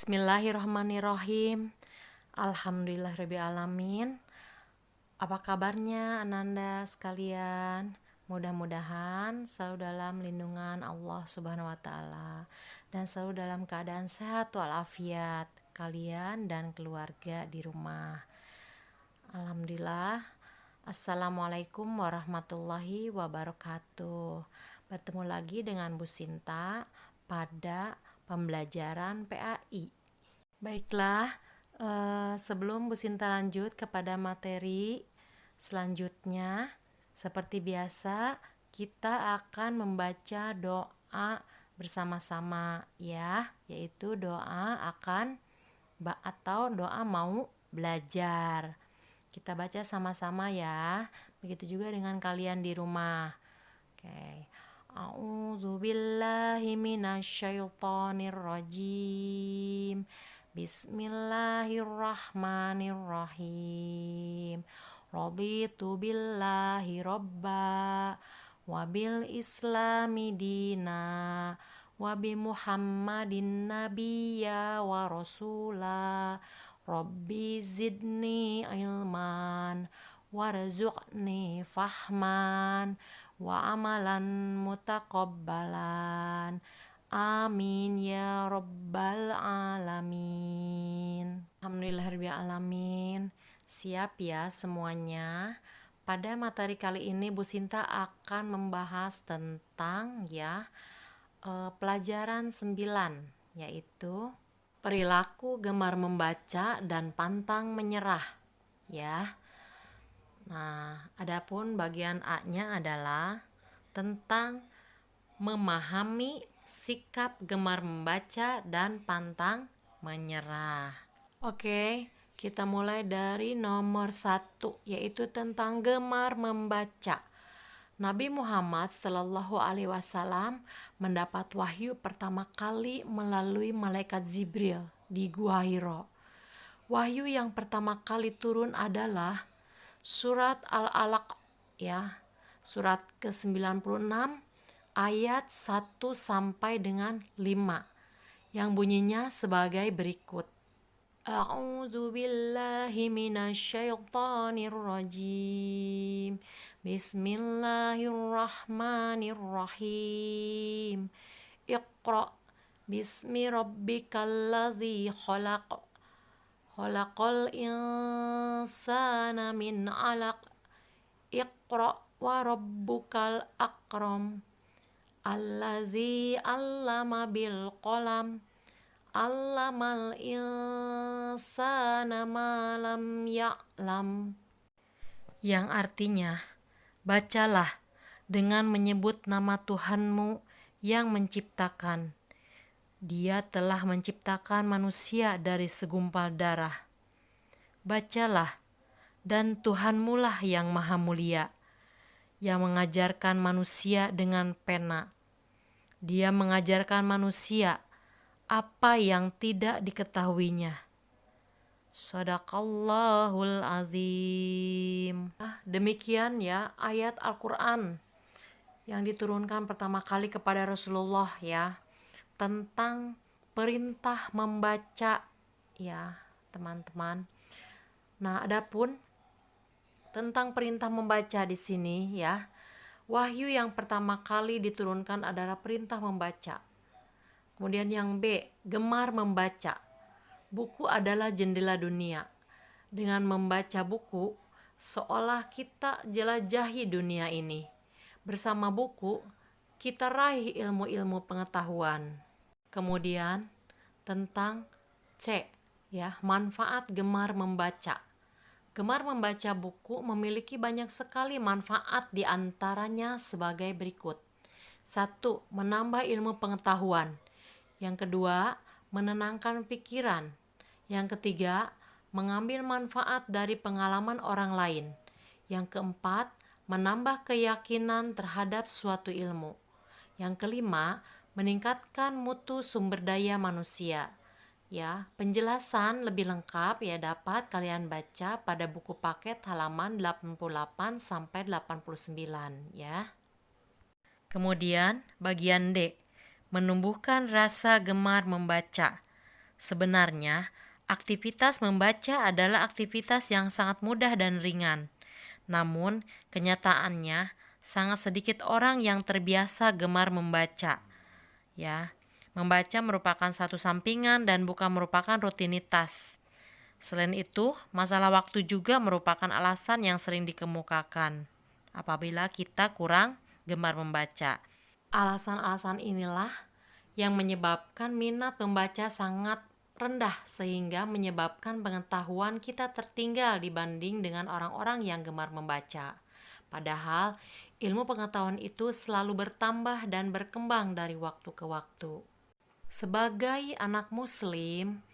Bismillahirrahmanirrahim. Alhamdulillahirrabbilalamin. Apa kabarnya Ananda sekalian? Mudah-mudahan selalu dalam lindungan Allah Subhanahu wa Ta'ala dan selalu dalam keadaan sehat walafiat kalian dan keluarga di rumah. Alhamdulillah. Assalamualaikum warahmatullahi wabarakatuh. Bertemu lagi dengan Bu Sinta pada pembelajaran PAI. Baiklah, sebelum Bu Sinta lanjut kepada materi selanjutnya, seperti biasa kita akan membaca doa bersama-sama ya, yaitu doa atau doa mau belajar. Kita baca sama-sama ya. Begitu juga dengan kalian di rumah. Oke. A'udzu billahi minasyaitonir rajim. Bismillahirrahmanirrahim. Raditu billahi robba wa bil islami dina wa bi Muhammadin nabiyya wa rasula. Rabbi zidni ilman warzuqni fahman wa amalan mutaqabbalan. Amin ya rabbal alamin. Alhamdulillahirrahmanirrahim. Siap ya semuanya. Pada materi kali ini Bu Sinta akan membahas tentang pelajaran 9, yaitu perilaku gemar membaca dan pantang menyerah ya. Nah, adapun bagian A-nya adalah tentang memahami sikap gemar membaca dan pantang menyerah. Oke, kita mulai dari nomor 1, yaitu tentang gemar membaca. Nabi Muhammad SAW mendapat wahyu pertama kali melalui malaikat Jibril di Gua Hiro. Wahyu yang pertama kali turun adalah surat Al-Alaq ya, surat ke-96 ayat 1 sampai dengan 5 yang bunyinya sebagai berikut. A'udzu billahi minasyaitonir rajim. Bismillahirrahmanirrahim. Iqra bismi rabbikal ladzi khalaq. Khalaqal insana min 'alaq. Iqra wa rabbukal akram. Allazi 'allama bil qalam. 'Allamal insana ma lam ya'lam. Yang artinya, bacalah dengan menyebut nama Tuhanmu yang menciptakan. Dia telah menciptakan manusia dari segumpal darah. Bacalah, dan Tuhanmulah yang maha mulia, yang mengajarkan manusia dengan pena. Dia mengajarkan manusia apa yang tidak diketahuinya. Shadaqallahul azim. Demikian ya ayat Al-Quran yang diturunkan pertama kali kepada Rasulullah ya, tentang perintah membaca ya teman-teman. Nah, adapun tentang perintah membaca di sini ya, wahyu yang pertama kali diturunkan adalah perintah membaca. Kemudian yang B, gemar membaca. Buku adalah jendela dunia. Dengan membaca buku, seolah kita jelajahi dunia ini. Bersama buku, kita raih ilmu-ilmu pengetahuan. Kemudian tentang C, ya, manfaat gemar membaca. Gemar membaca buku memiliki banyak sekali manfaat, di antaranya sebagai berikut. 1. Menambah ilmu pengetahuan. Yang kedua, menenangkan pikiran. Yang ketiga, mengambil manfaat dari pengalaman orang lain. Yang keempat, menambah keyakinan terhadap suatu ilmu. Yang kelima, meningkatkan mutu sumber daya manusia. Ya, penjelasan lebih lengkap ya dapat kalian baca pada buku paket halaman 88 sampai 89 ya. Kemudian bagian D, menumbuhkan rasa gemar membaca. Sebenarnya, aktivitas membaca adalah aktivitas yang sangat mudah dan ringan. Namun, kenyataannya sangat sedikit orang yang terbiasa gemar membaca. Ya, membaca merupakan satu sampingan dan bukan merupakan rutinitas. Selain itu, masalah waktu juga merupakan alasan yang sering dikemukakan apabila kita kurang gemar membaca. Alasan-alasan inilah yang menyebabkan minat membaca sangat rendah sehingga menyebabkan pengetahuan kita tertinggal dibanding dengan orang-orang yang gemar membaca. Padahal ilmu pengetahuan itu selalu bertambah dan berkembang dari waktu ke waktu. Sebagai anak muslim,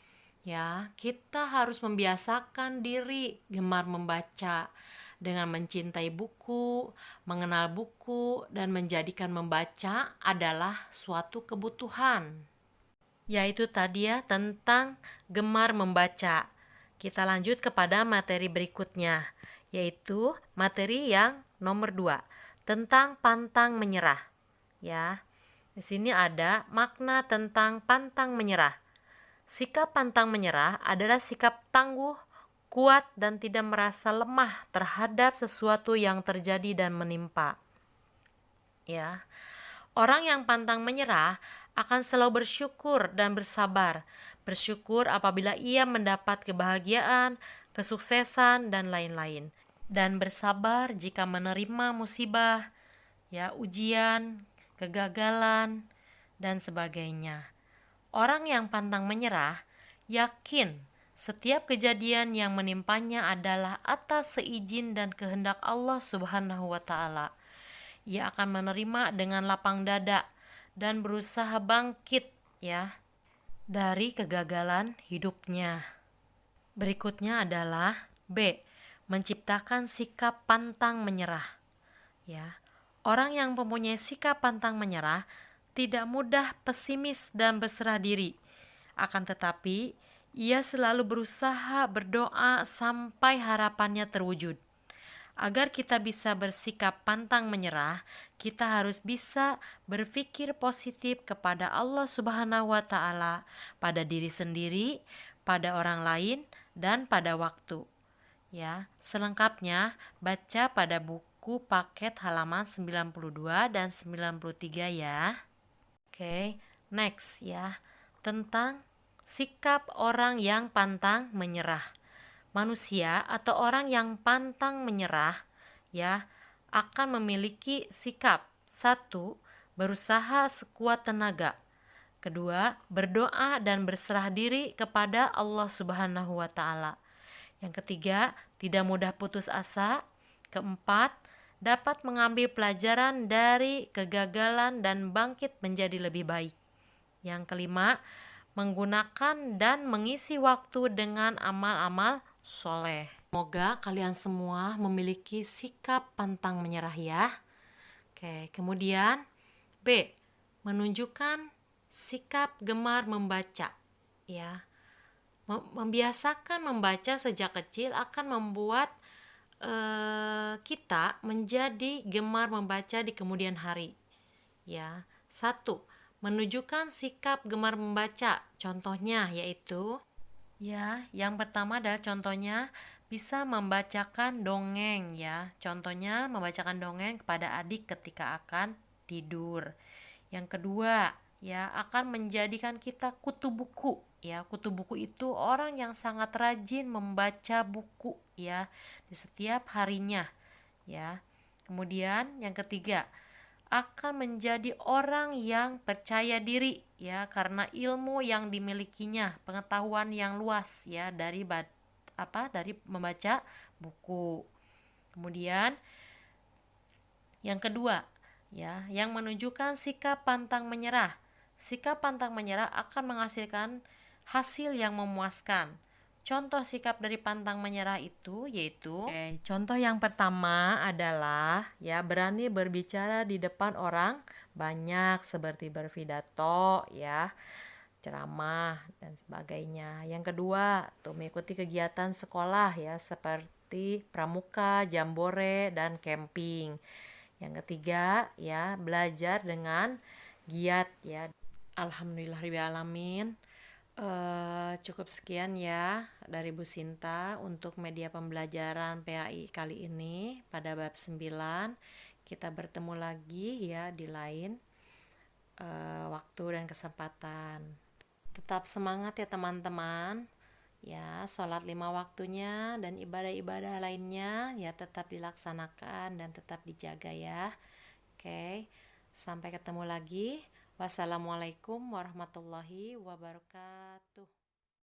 ya, kita harus membiasakan diri gemar membaca dengan mencintai buku, mengenal buku, dan menjadikan membaca adalah suatu kebutuhan. Yaitu tadi ya tentang gemar membaca. Kita lanjut kepada materi berikutnya, yaitu materi yang nomor 2, tentang pantang menyerah. Ya, di sini ada makna tentang pantang menyerah. Sikap pantang menyerah adalah sikap tangguh, kuat, dan tidak merasa lemah terhadap sesuatu yang terjadi dan menimpa. Ya, orang yang pantang menyerah akan selalu bersyukur dan bersabar. Bersyukur apabila ia mendapat kebahagiaan, kesuksesan, dan lain-lain. Dan bersabar jika menerima musibah, ya, ujian, kegagalan, dan sebagainya. Orang yang pantang menyerah yakin setiap kejadian yang menimpanya adalah atas seizin dan kehendak Allah Subhanahu wa Ta'ala. Ia akan menerima dengan lapang dada dan berusaha bangkit ya dari kegagalan hidupnya. Berikutnya adalah B. Menciptakan sikap pantang menyerah. Ya. Orang yang mempunyai sikap pantang menyerah tidak mudah pesimis dan berserah diri. Akan tetapi, ia selalu berusaha berdoa sampai harapannya terwujud. Agar kita bisa bersikap pantang menyerah, kita harus bisa berpikir positif kepada Allah Subhanahu wa Ta'ala, pada diri sendiri, pada orang lain, dan pada waktu. Ya, selengkapnya baca pada buku paket halaman 92 dan 93 ya. Oke, next ya, tentang sikap orang yang pantang menyerah. Manusia atau orang yang pantang menyerah ya akan memiliki sikap: 1. Berusaha sekuat tenaga. 2. Berdoa dan berserah diri kepada Allah Subhanahu wa Ta'ala. Yang ketiga, tidak mudah putus asa. 4. Dapat mengambil pelajaran dari kegagalan dan bangkit menjadi lebih baik. Yang kelima, menggunakan dan mengisi waktu dengan amal-amal soleh. Semoga kalian semua memiliki sikap pantang menyerah ya. Oke, kemudian B. Menunjukkan sikap gemar membaca ya. Membiasakan membaca sejak kecil akan membuat kita menjadi gemar membaca di kemudian hari. Ya, 1. Menunjukkan sikap gemar membaca. Contohnya yaitu ya, yang pertama adalah contohnya bisa membacakan dongeng ya. Contohnya membacakan dongeng kepada adik ketika akan tidur. Yang kedua, ya akan menjadikan kita kutu buku ya. Kutu buku itu orang yang sangat rajin membaca buku ya di setiap harinya ya. Kemudian yang ketiga, akan menjadi orang yang percaya diri ya karena ilmu yang dimilikinya, pengetahuan yang luas ya dari membaca buku. Kemudian yang kedua ya, yang menunjukkan sikap pantang menyerah. Sikap pantang menyerah akan menghasilkan hasil yang memuaskan. Contoh sikap dari pantang menyerah itu yaitu contoh yang pertama adalah ya berani berbicara di depan orang banyak seperti berpidato ya, ceramah dan sebagainya. Yang kedua, mengikuti kegiatan sekolah ya seperti pramuka, jambore dan camping. Yang ketiga, ya belajar dengan giat ya. Alhamdulillahirabbil alamin. Cukup sekian ya dari Bu Sinta untuk media pembelajaran PAI kali ini pada bab 9. Kita bertemu lagi ya di lain waktu dan kesempatan. Tetap semangat ya teman-teman. Ya, sholat 5 waktunya dan ibadah-ibadah lainnya ya tetap dilaksanakan dan tetap dijaga ya. Oke, sampai ketemu lagi. Wassalamualaikum warahmatullahi wabarakatuh.